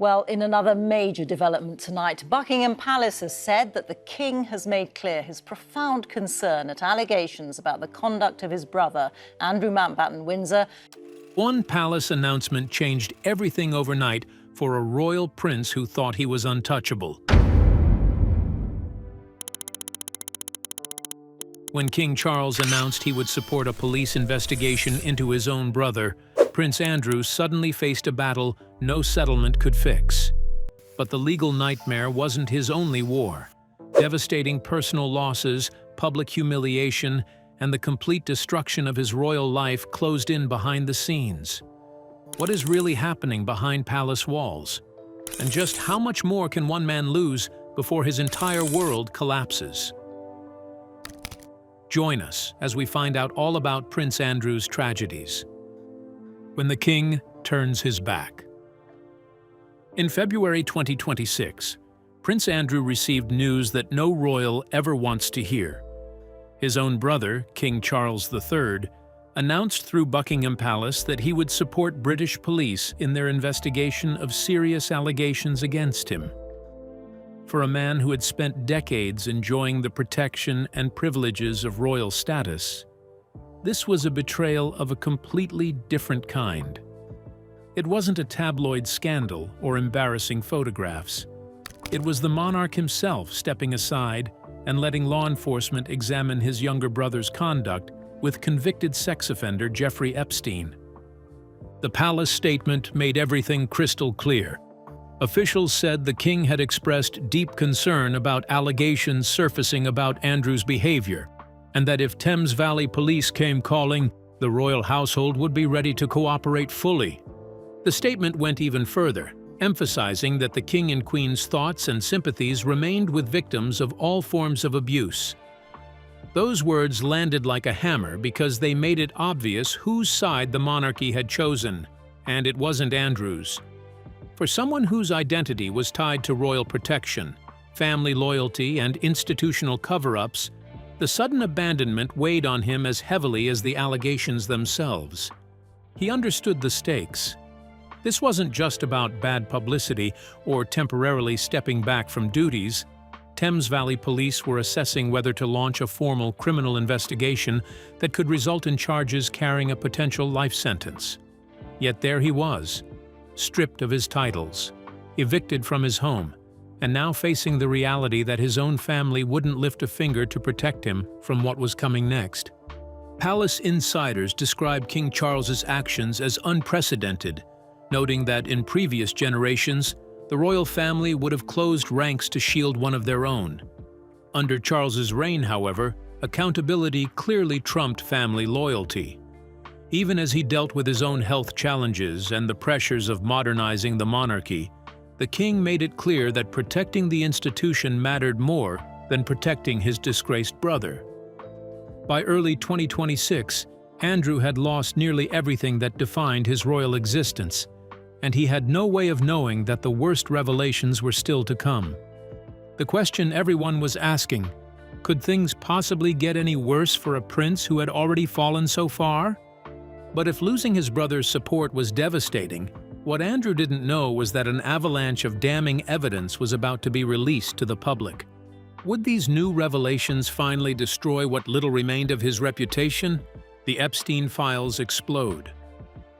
Well, in another major development tonight, Buckingham Palace has said that the King has made clear his profound concern at allegations about the conduct of his brother, Andrew Mountbatten-Windsor. One palace announcement changed everything overnight for a royal prince who thought he was untouchable. When King Charles announced he would support a police investigation into his own brother, Prince Andrew suddenly faced a battle no settlement could fix. But the legal nightmare wasn't his only war. Devastating personal losses, public humiliation, and the complete destruction of his royal life closed in behind the scenes. What is really happening behind palace walls? And just how much more can one man lose before his entire world collapses? Join us as we find out all about Prince Andrew's tragedies. When the King turns his back. In February 2026, Prince Andrew received news that no royal ever wants to hear. His own brother, King Charles III, announced through Buckingham Palace that he would support British police in their investigation of serious allegations against him. For a man who had spent decades enjoying the protection and privileges of royal status, this was a betrayal of a completely different kind. It wasn't a tabloid scandal or embarrassing photographs. It was the monarch himself stepping aside and letting law enforcement examine his younger brother's conduct with convicted sex offender Jeffrey Epstein. The palace statement made everything crystal clear. Officials said the King had expressed deep concern about allegations surfacing about Andrew's behavior, and that if Thames Valley Police came calling, the royal household would be ready to cooperate fully. The statement went even further, emphasizing that the King and Queen's thoughts and sympathies remained with victims of all forms of abuse. Those words landed like a hammer because they made it obvious whose side the monarchy had chosen, and it wasn't Andrew's. For someone whose identity was tied to royal protection, family loyalty, and institutional cover-ups, the sudden abandonment weighed on him as heavily as the allegations themselves. He understood the stakes. This wasn't just about bad publicity or temporarily stepping back from duties. Thames Valley Police were assessing whether to launch a formal criminal investigation that could result in charges carrying a potential life sentence. Yet there he was, stripped of his titles, evicted from his home, and now facing the reality that his own family wouldn't lift a finger to protect him from what was coming next. Palace insiders described King Charles's actions as unprecedented, noting that in previous generations, the royal family would have closed ranks to shield one of their own. Under Charles's reign, however, accountability clearly trumped family loyalty. Even as he dealt with his own health challenges and the pressures of modernizing the monarchy, the King made it clear that protecting the institution mattered more than protecting his disgraced brother. By early 2026, Andrew had lost nearly everything that defined his royal existence, and he had no way of knowing that the worst revelations were still to come. The question everyone was asking, could things possibly get any worse for a prince who had already fallen so far? But if losing his brother's support was devastating, what Andrew didn't know was that an avalanche of damning evidence was about to be released to the public. Would these new revelations finally destroy what little remained of his reputation? The Epstein files explode.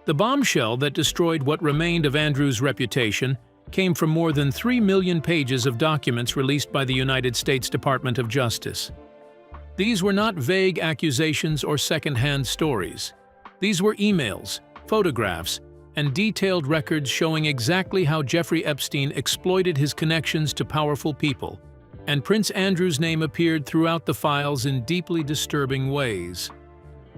The bombshell that destroyed what remained of Andrew's reputation came from more than 3 million pages of documents released by the United States Department of Justice. These were not vague accusations or second-hand stories. These were emails, photographs, and detailed records showing exactly how Jeffrey Epstein exploited his connections to powerful people, and Prince Andrew's name appeared throughout the files in deeply disturbing ways.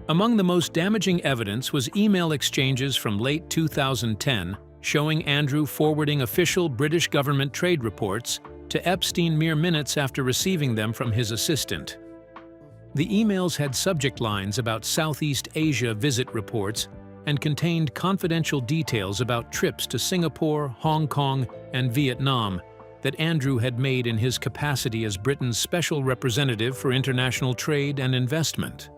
Among the most damaging evidence was email exchanges from late 2010 showing Andrew forwarding official British government trade reports to Epstein mere minutes after receiving them from his assistant. The emails had subject lines about Southeast Asia visit reports and contained confidential details about trips to Singapore, Hong Kong, and Vietnam that Andrew had made in his capacity as Britain's special representative for international trade and investment.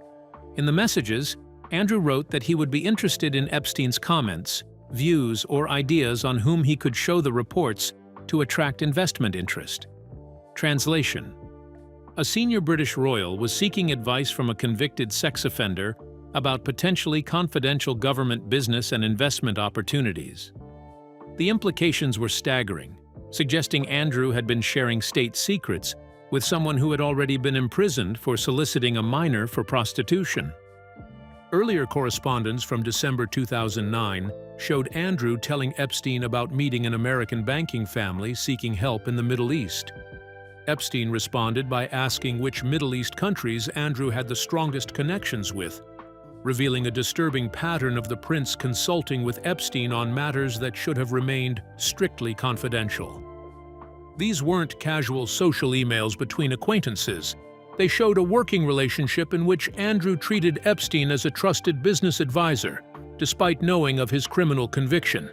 In the messages, Andrew wrote that he would be interested in Epstein's comments, views, or ideas on whom he could show the reports to attract investment interest. Translation: a senior British royal was seeking advice from a convicted sex offender about potentially confidential government business and investment opportunities. The implications were staggering, suggesting Andrew had been sharing state secrets with someone who had already been imprisoned for soliciting a minor for prostitution. Earlier correspondence from December 2009 showed Andrew telling Epstein about meeting an American banking family seeking help in the Middle East. Epstein responded by asking which Middle East countries Andrew had the strongest connections with, revealing a disturbing pattern of the prince consulting with Epstein on matters that should have remained strictly confidential. These weren't casual social emails between acquaintances. They showed a working relationship in which Andrew treated Epstein as a trusted business advisor, despite knowing of his criminal conviction.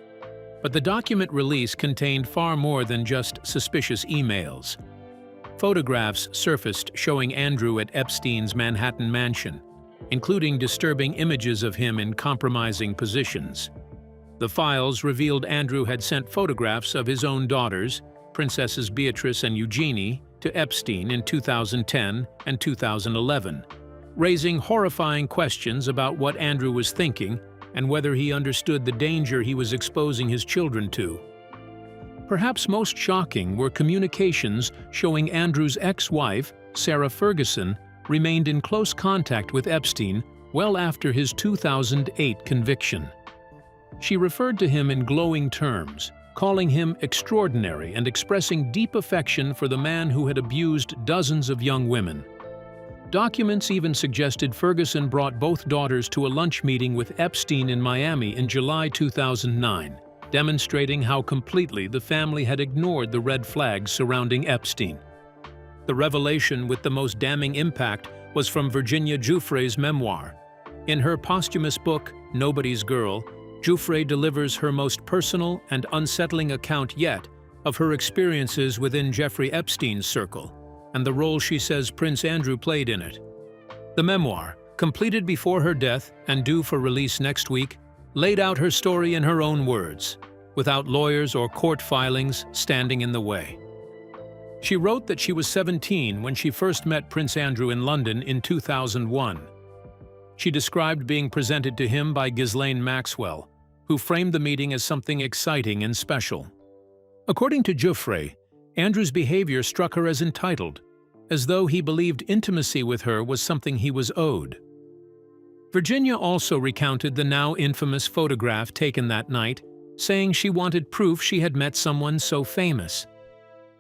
But the document release contained far more than just suspicious emails. Photographs surfaced showing Andrew at Epstein's Manhattan mansion, including disturbing images of him in compromising positions. The files revealed Andrew had sent photographs of his own daughters, Princesses Beatrice and Eugenie, to Epstein in 2010 and 2011, raising horrifying questions about what Andrew was thinking and whether he understood the danger he was exposing his children to. Perhaps most shocking were communications showing Andrew's ex-wife, Sarah Ferguson, remained in close contact with Epstein well after his 2008 conviction. She referred to him in glowing terms, calling him extraordinary and expressing deep affection for the man who had abused dozens of young women. Documents even suggested Ferguson brought both daughters to a lunch meeting with Epstein in Miami in July 2009, demonstrating how completely the family had ignored the red flags surrounding Epstein. The revelation with the most damning impact was from Virginia Giuffre's memoir. In her posthumous book, Nobody's Girl, Giuffre delivers her most personal and unsettling account yet of her experiences within Jeffrey Epstein's circle and the role she says Prince Andrew played in it. The memoir, completed before her death and due for release next week, laid out her story in her own words, without lawyers or court filings standing in the way. She wrote that she was 17 when she first met Prince Andrew in London in 2001. She described being presented to him by Ghislaine Maxwell, who framed the meeting as something exciting and special. According to Giuffre, Andrew's behavior struck her as entitled, as though he believed intimacy with her was something he was owed. Virginia also recounted the now infamous photograph taken that night, saying she wanted proof she had met someone so famous.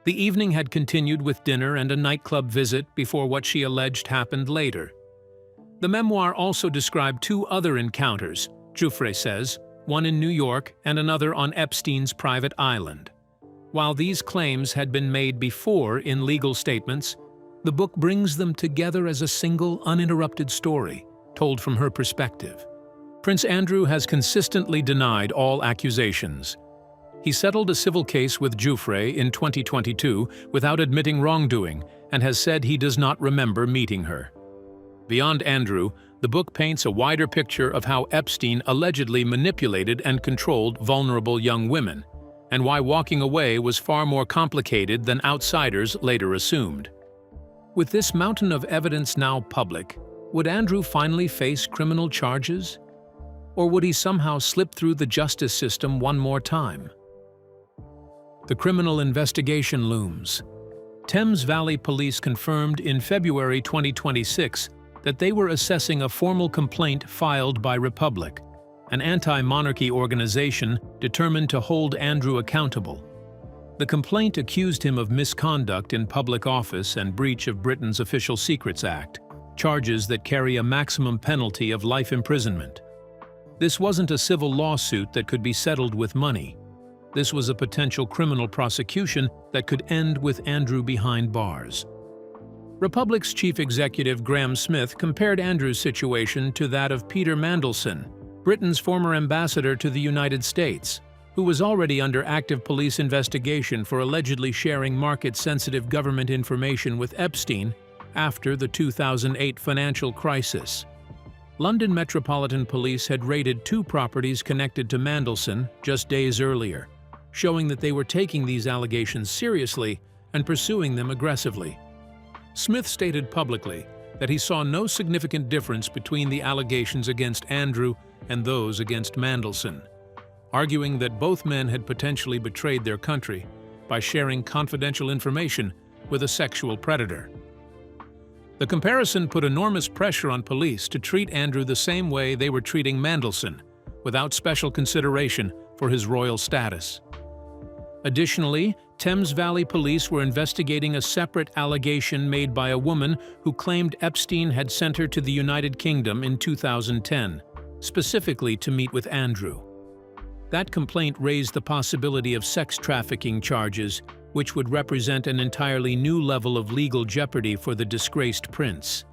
The evening had continued with dinner and a nightclub visit before what she alleged happened later. The memoir also described two other encounters, Giuffre says, one in New York and another on Epstein's private island. While these claims had been made before in legal statements, the book brings them together as a single, uninterrupted story, told from her perspective. Prince Andrew has consistently denied all accusations. He settled a civil case with Giuffre in 2022 without admitting wrongdoing and has said he does not remember meeting her. Beyond Andrew, the book paints a wider picture of how Epstein allegedly manipulated and controlled vulnerable young women, and why walking away was far more complicated than outsiders later assumed. With this mountain of evidence now public, would Andrew finally face criminal charges? Or would he somehow slip through the justice system one more time? The criminal investigation looms. Thames Valley Police confirmed in February 2026 that they were assessing a formal complaint filed by Republic, an anti-monarchy organization determined to hold Andrew accountable. The complaint accused him of misconduct in public office and breach of Britain's Official Secrets Act, charges that carry a maximum penalty of life imprisonment. This wasn't a civil lawsuit that could be settled with money. This was a potential criminal prosecution that could end with Andrew behind bars. Republic's chief executive Graham Smith compared Andrew's situation to that of Peter Mandelson, Britain's former ambassador to the United States, who was already under active police investigation for allegedly sharing market-sensitive government information with Epstein after the 2008 financial crisis. London Metropolitan Police had raided 2 properties connected to Mandelson just days earlier, showing that they were taking these allegations seriously and pursuing them aggressively. Smith stated publicly that he saw no significant difference between the allegations against Andrew and those against Mandelson, arguing that both men had potentially betrayed their country by sharing confidential information with a sexual predator. The comparison put enormous pressure on police to treat Andrew the same way they were treating Mandelson, without special consideration for his royal status. Additionally, Thames Valley Police were investigating a separate allegation made by a woman who claimed Epstein had sent her to the United Kingdom in 2010, specifically to meet with Andrew. That complaint raised the possibility of sex trafficking charges, which would represent an entirely new level of legal jeopardy for the disgraced prince.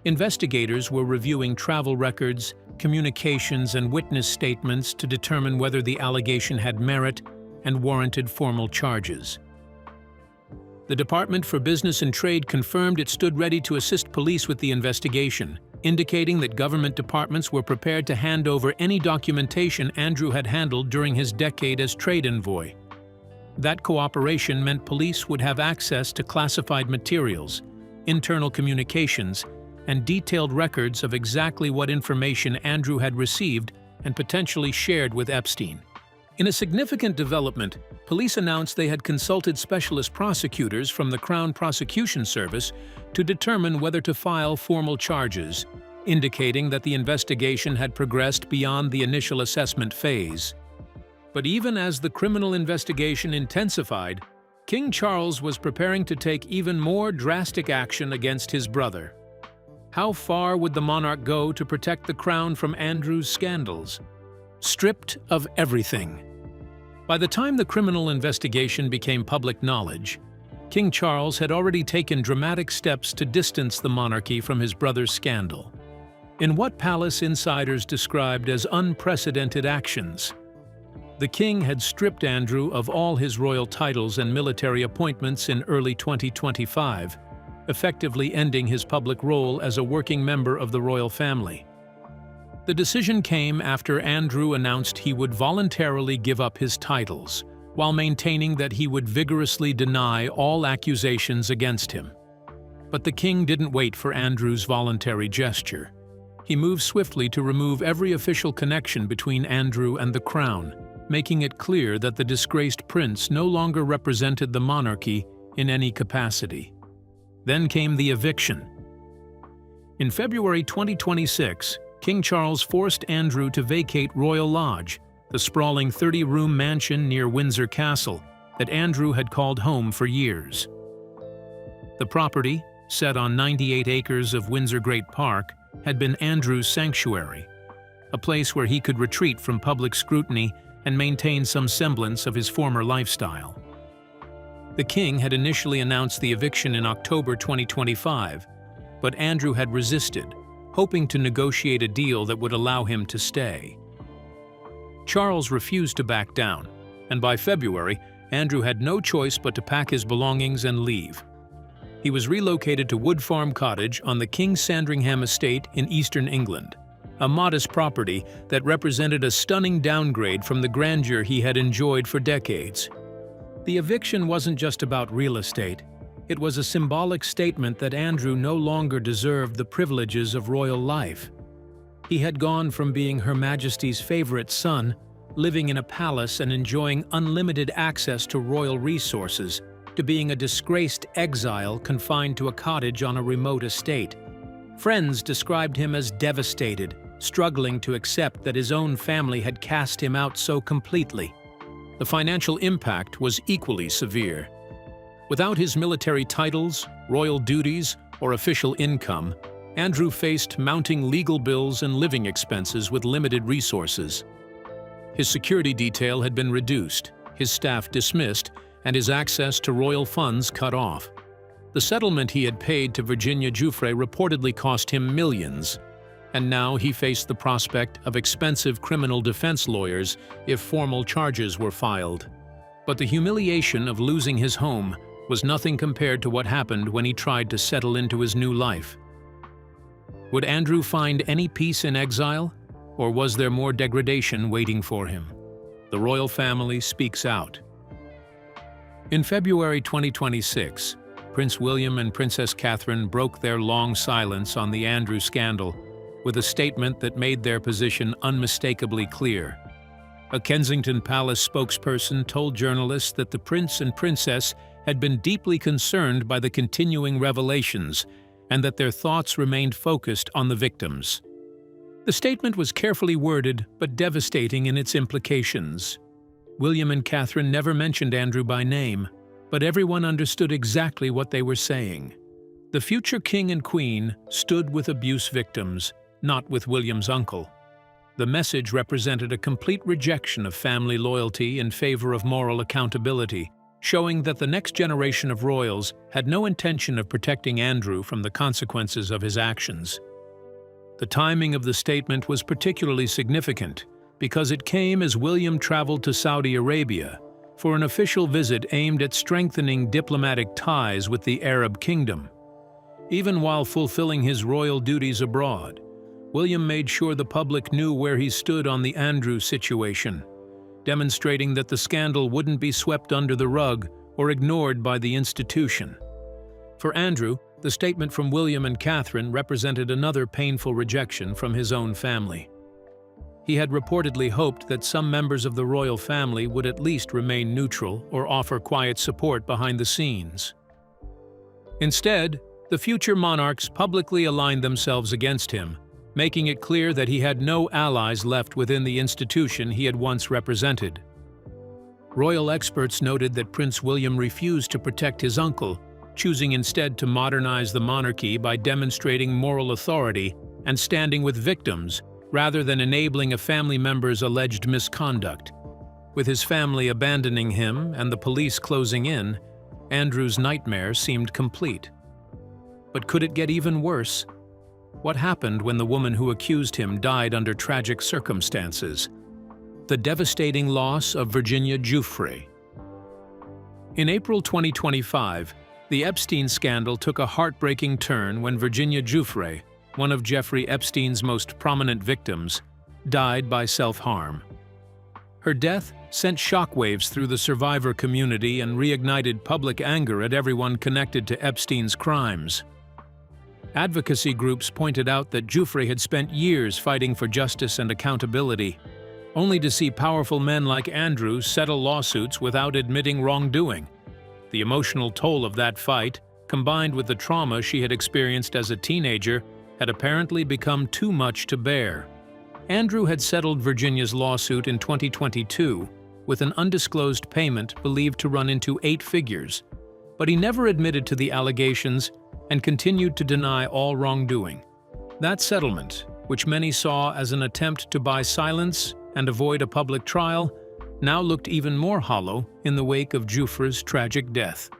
Investigators were reviewing travel records, communications, and witness statements to determine whether the allegation had merit and warranted formal charges. The Department for Business and Trade confirmed it stood ready to assist police with the investigation, indicating that government departments were prepared to hand over any documentation Andrew had handled during his decade as trade envoy. That cooperation meant police would have access to classified materials, internal communications, and detailed records of exactly what information Andrew had received and potentially shared with Epstein. In a significant development, police announced they had consulted specialist prosecutors from the Crown Prosecution Service to determine whether to file formal charges, indicating that the investigation had progressed beyond the initial assessment phase. But even as the criminal investigation intensified, King Charles was preparing to take even more drastic action against his brother. How far would the monarch go to protect the crown from Andrew's scandals? Stripped of everything. By the time the criminal investigation became public knowledge, King Charles had already taken dramatic steps to distance the monarchy from his brother's scandal. In what palace insiders described as unprecedented actions, the king had stripped Andrew of all his royal titles and military appointments in early 2025, effectively ending his public role as a working member of the royal family. The decision came after Andrew announced he would voluntarily give up his titles, while maintaining that he would vigorously deny all accusations against him. But the king didn't wait for Andrew's voluntary gesture. He moved swiftly to remove every official connection between Andrew and the crown, making it clear that the disgraced prince no longer represented the monarchy in any capacity. Then came the eviction. In February 2026, King Charles forced Andrew to vacate Royal Lodge, the sprawling 30-room mansion near Windsor Castle that Andrew had called home for years. The property, set on 98 acres of Windsor Great Park, had been Andrew's sanctuary, a place where he could retreat from public scrutiny and maintain some semblance of his former lifestyle. The king had initially announced the eviction in October 2025, but Andrew had resisted, hoping to negotiate a deal that would allow him to stay. Charles refused to back down, and by February, Andrew had no choice but to pack his belongings and leave. He was relocated to Wood Farm Cottage on the King Sandringham estate in eastern England, a modest property that represented a stunning downgrade from the grandeur he had enjoyed for decades. The eviction wasn't just about real estate. It was a symbolic statement that Andrew no longer deserved the privileges of royal life. He had gone from being Her Majesty's favorite son, living in a palace and enjoying unlimited access to royal resources, to being a disgraced exile confined to a cottage on a remote estate. Friends described him as devastated, struggling to accept that his own family had cast him out so completely. The financial impact was equally severe. Without his military titles, royal duties, or official income, Andrew faced mounting legal bills and living expenses with limited resources. His security detail had been reduced, his staff dismissed, and his access to royal funds cut off. The settlement he had paid to Virginia Giuffre reportedly cost him millions, and now he faced the prospect of expensive criminal defense lawyers if formal charges were filed. But the humiliation of losing his home was nothing compared to what happened when he tried to settle into his new life. Would Andrew find any peace in exile, or was there more degradation waiting for him? The royal family speaks out. In February 2026, Prince William and Princess Catherine broke their long silence on the Andrew scandal with a statement that made their position unmistakably clear. A Kensington Palace spokesperson told journalists that the prince and princess had been deeply concerned by the continuing revelations and that their thoughts remained focused on the victims. The statement was carefully worded but devastating in its implications. William and Catherine never mentioned Andrew by name, but everyone understood exactly what they were saying. The future king and queen stood with abuse victims, not with William's uncle. The message represented a complete rejection of family loyalty in favor of moral accountability, showing that the next generation of royals had no intention of protecting Andrew from the consequences of his actions. The timing of the statement was particularly significant because it came as William traveled to Saudi Arabia for an official visit aimed at strengthening diplomatic ties with the Arab kingdom. Even while fulfilling his royal duties abroad, William made sure the public knew where he stood on the Andrew situation, demonstrating that the scandal wouldn't be swept under the rug or ignored by the institution. For Andrew, the statement from William and Catherine represented another painful rejection from his own family. He had reportedly hoped that some members of the royal family would at least remain neutral or offer quiet support behind the scenes. Instead, the future monarchs publicly aligned themselves against him, making it clear that he had no allies left within the institution he had once represented. Royal experts noted that Prince William refused to protect his uncle, choosing instead to modernize the monarchy by demonstrating moral authority and standing with victims, rather than enabling a family member's alleged misconduct. With his family abandoning him and the police closing in, Andrew's nightmare seemed complete. But could it get even worse? What happened when the woman who accused him died under tragic circumstances? The devastating loss of Virginia Giuffre. In April 2025, the Epstein scandal took a heartbreaking turn when Virginia Giuffre, one of Jeffrey Epstein's most prominent victims, died by self-harm. Her death sent shockwaves through the survivor community and reignited public anger at everyone connected to Epstein's crimes. Advocacy groups pointed out that Giuffre had spent years fighting for justice and accountability, only to see powerful men like Andrew settle lawsuits without admitting wrongdoing. The emotional toll of that fight, combined with the trauma she had experienced as a teenager, had apparently become too much to bear. Andrew had settled Virginia's lawsuit in 2022 with an undisclosed payment believed to run into 8 figures, but he never admitted to the allegations and continued to deny all wrongdoing. That settlement, which many saw as an attempt to buy silence and avoid a public trial, now looked even more hollow in the wake of Giuffre's tragic death.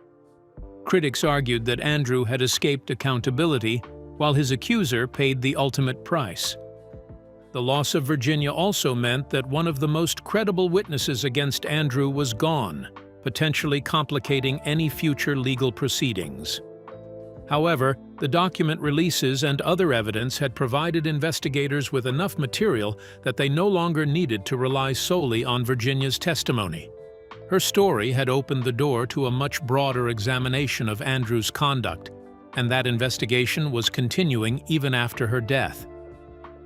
Critics argued that Andrew had escaped accountability, while his accuser paid the ultimate price. The loss of Virginia also meant that one of the most credible witnesses against Andrew was gone, potentially complicating any future legal proceedings. However, the document releases and other evidence had provided investigators with enough material that they no longer needed to rely solely on Virginia's testimony. Her story had opened the door to a much broader examination of Andrew's conduct, and that investigation was continuing even after her death.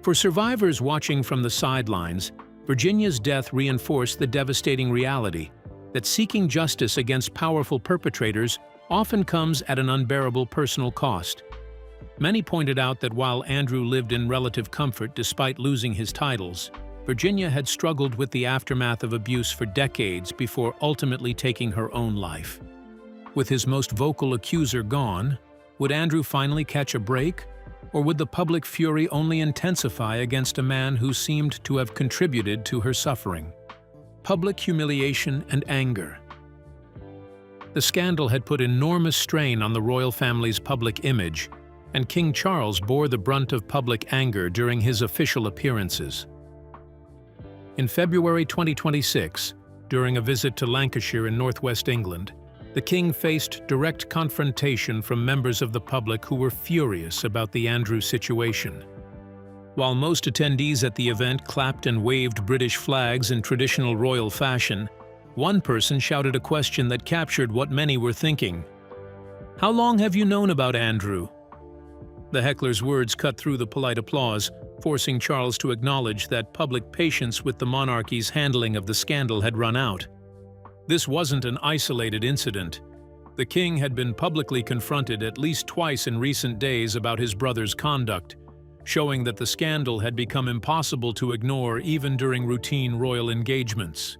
For survivors watching from the sidelines, Virginia's death reinforced the devastating reality that seeking justice against powerful perpetrators often comes at an unbearable personal cost. Many pointed out that while Andrew lived in relative comfort despite losing his titles, Virginia had struggled with the aftermath of abuse for decades before ultimately taking her own life. With his most vocal accuser gone, would Andrew finally catch a break? Or would the public fury only intensify against a man who seemed to have contributed to her suffering? Public humiliation and anger. The scandal had put enormous strain on the royal family's public image, and King Charles bore the brunt of public anger during his official appearances. In February 2026, during a visit to Lancashire in northwest England, the king faced direct confrontation from members of the public who were furious about the Andrew situation. While most attendees at the event clapped and waved British flags in traditional royal fashion, one person shouted a question that captured what many were thinking. "How long have you known about Andrew?" The heckler's words cut through the polite applause, forcing Charles to acknowledge that public patience with the monarchy's handling of the scandal had run out. This wasn't an isolated incident. The king had been publicly confronted at least twice in recent days about his brother's conduct, showing that the scandal had become impossible to ignore even during routine royal engagements.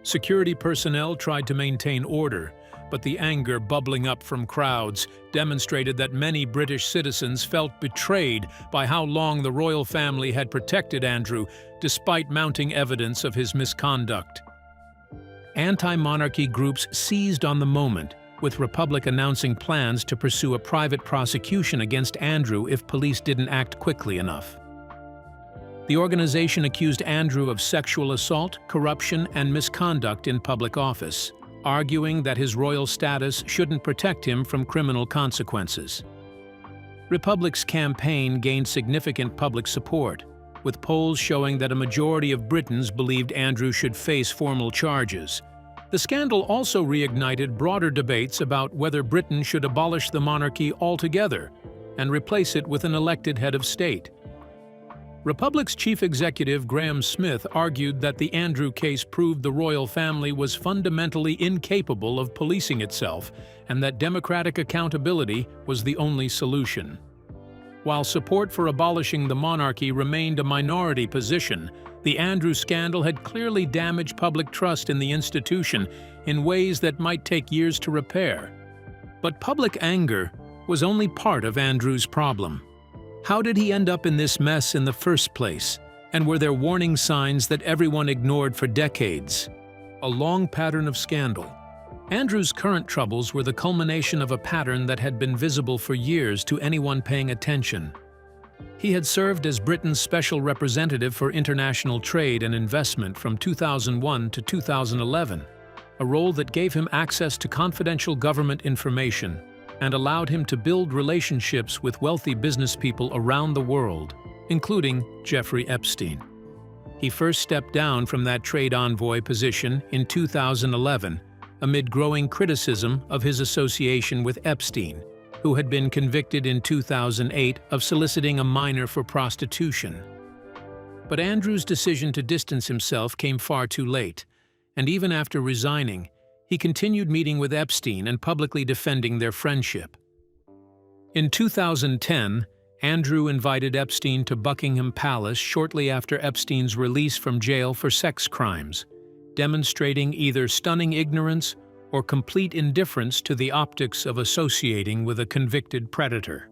Security personnel tried to maintain order, but the anger bubbling up from crowds demonstrated that many British citizens felt betrayed by how long the royal family had protected Andrew, despite mounting evidence of his misconduct. Anti-monarchy groups seized on the moment, with Republic announcing plans to pursue a private prosecution against Andrew if police didn't act quickly enough. The organization accused Andrew of sexual assault, corruption, and misconduct in public office, arguing that his royal status shouldn't protect him from criminal consequences. Republic's campaign gained significant public support, with polls showing that a majority of Britons believed Andrew should face formal charges. The scandal also reignited broader debates about whether Britain should abolish the monarchy altogether and replace it with an elected head of state. Republic's chief executive Graham Smith argued that the Andrew case proved the royal family was fundamentally incapable of policing itself and that democratic accountability was the only solution. While support for abolishing the monarchy remained a minority position, the Andrew scandal had clearly damaged public trust in the institution in ways that might take years to repair. But public anger was only part of Andrew's problem. How did he end up in this mess in the first place? And were there warning signs that everyone ignored for decades? A long pattern of scandal. Andrew's current troubles were the culmination of a pattern that had been visible for years to anyone paying attention. He had served as Britain's special representative for international trade and investment from 2001 to 2011, a role that gave him access to confidential government information and allowed him to build relationships with wealthy business people around the world, including Jeffrey Epstein. He first stepped down from that trade envoy position in 2011 amid growing criticism of his association with Epstein, who had been convicted in 2008 of soliciting a minor for prostitution. But Andrew's decision to distance himself came far too late, and even after resigning, he continued meeting with Epstein and publicly defending their friendship. In 2010, Andrew invited Epstein to Buckingham Palace shortly after Epstein's release from jail for sex crimes, demonstrating either stunning ignorance or complete indifference to the optics of associating with a convicted predator.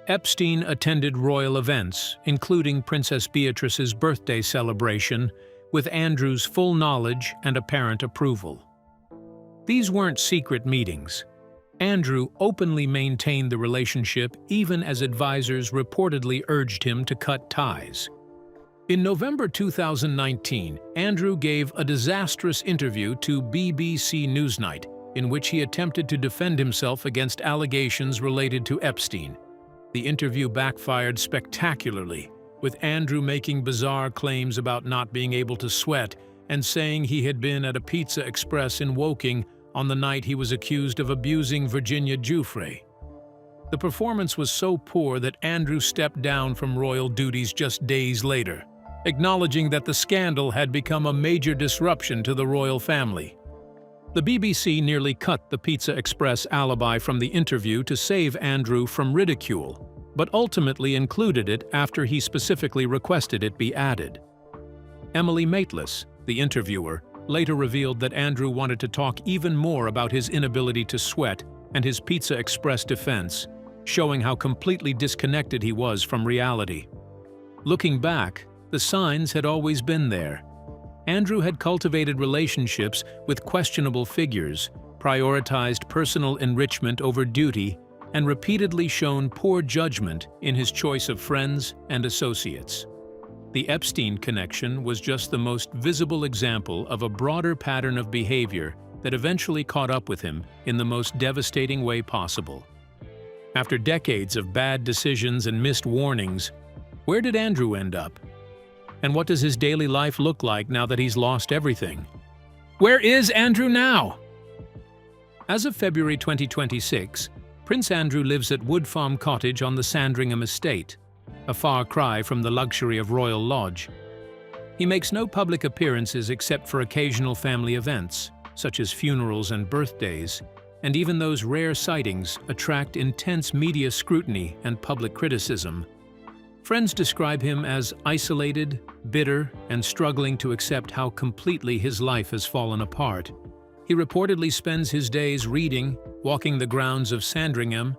Epstein attended royal events, including Princess Beatrice's birthday celebration, with Andrew's full knowledge and apparent approval. These weren't secret meetings. Andrew openly maintained the relationship even as advisors reportedly urged him to cut ties. In November 2019, Andrew gave a disastrous interview to BBC Newsnight, in which he attempted to defend himself against allegations related to Epstein. The interview backfired spectacularly, with Andrew making bizarre claims about not being able to sweat and saying he had been at a Pizza Express in Woking on the night he was accused of abusing Virginia Giuffre. The performance was so poor that Andrew stepped down from royal duties just days later, acknowledging that the scandal had become a major disruption to the royal family. The BBC nearly cut the Pizza Express alibi from the interview to save Andrew from ridicule, but ultimately included it after he specifically requested it be added. Emily Maitlis, the interviewer, later revealed that Andrew wanted to talk even more about his inability to sweat and his Pizza Express defense, showing how completely disconnected he was from reality. Looking back, the signs had always been there. Andrew had cultivated relationships with questionable figures, prioritized personal enrichment over duty, and repeatedly shown poor judgment in his choice of friends and associates. The Epstein connection was just the most visible example of a broader pattern of behavior that eventually caught up with him in the most devastating way possible. After decades of bad decisions and missed warnings, where did Andrew end up? And what does his daily life look like now that he's lost everything? Where is Andrew now? As of February 2026, Prince Andrew lives at Wood Farm Cottage on the Sandringham estate, a far cry from the luxury of Royal Lodge. He makes no public appearances except for occasional family events, such as funerals and birthdays, and even those rare sightings attract intense media scrutiny and public criticism. Friends describe him as isolated, bitter, and struggling to accept how completely his life has fallen apart. He reportedly spends his days reading, walking the grounds of Sandringham,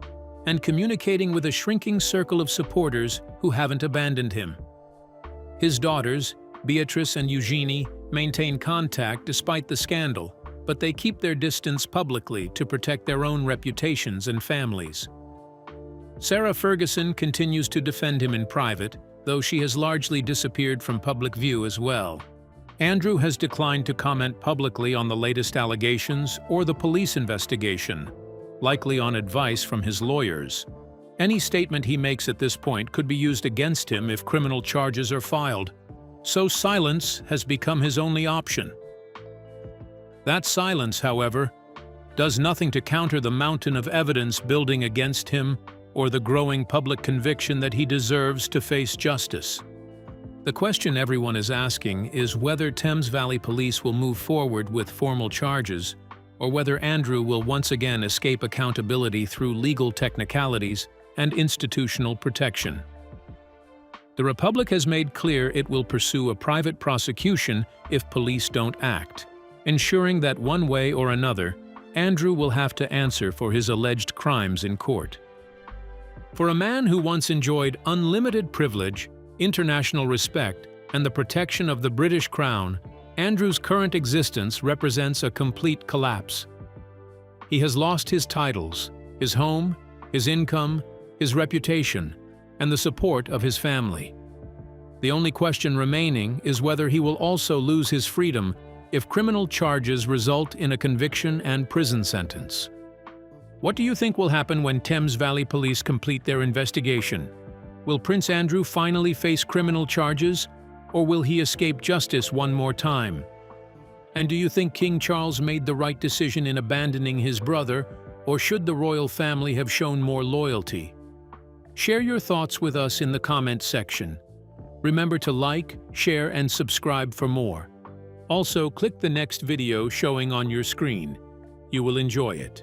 and communicating with a shrinking circle of supporters who haven't abandoned him. His daughters, Beatrice and Eugenie, maintain contact despite the scandal, but they keep their distance publicly to protect their own reputations and families. Sarah Ferguson continues to defend him in private, though she has largely disappeared from public view as well. Andrew has declined to comment publicly on the latest allegations or the police investigation, likely on advice from his lawyers. Any statement he makes at this point could be used against him if criminal charges are filed, so silence has become his only option. That silence, however, does nothing to counter the mountain of evidence building against him or the growing public conviction that he deserves to face justice. The question everyone is asking is whether Thames Valley Police will move forward with formal charges, or whether Andrew will once again escape accountability through legal technicalities and institutional protection. The Republic has made clear it will pursue a private prosecution if police don't act, ensuring that one way or another, Andrew will have to answer for his alleged crimes in court. For a man who once enjoyed unlimited privilege, international respect, and the protection of the British Crown, Andrew's current existence represents a complete collapse. He has lost his titles, his home, his income, his reputation, and the support of his family. The only question remaining is whether he will also lose his freedom if criminal charges result in a conviction and prison sentence. What do you think will happen when Thames Valley Police complete their investigation? Will Prince Andrew finally face criminal charges, or will he escape justice one more time? And do you think King Charles made the right decision in abandoning his brother, or should the royal family have shown more loyalty? Share your thoughts with us in the comment section. Remember to like, share, and subscribe for more. Also, click the next video showing on your screen. You will enjoy it.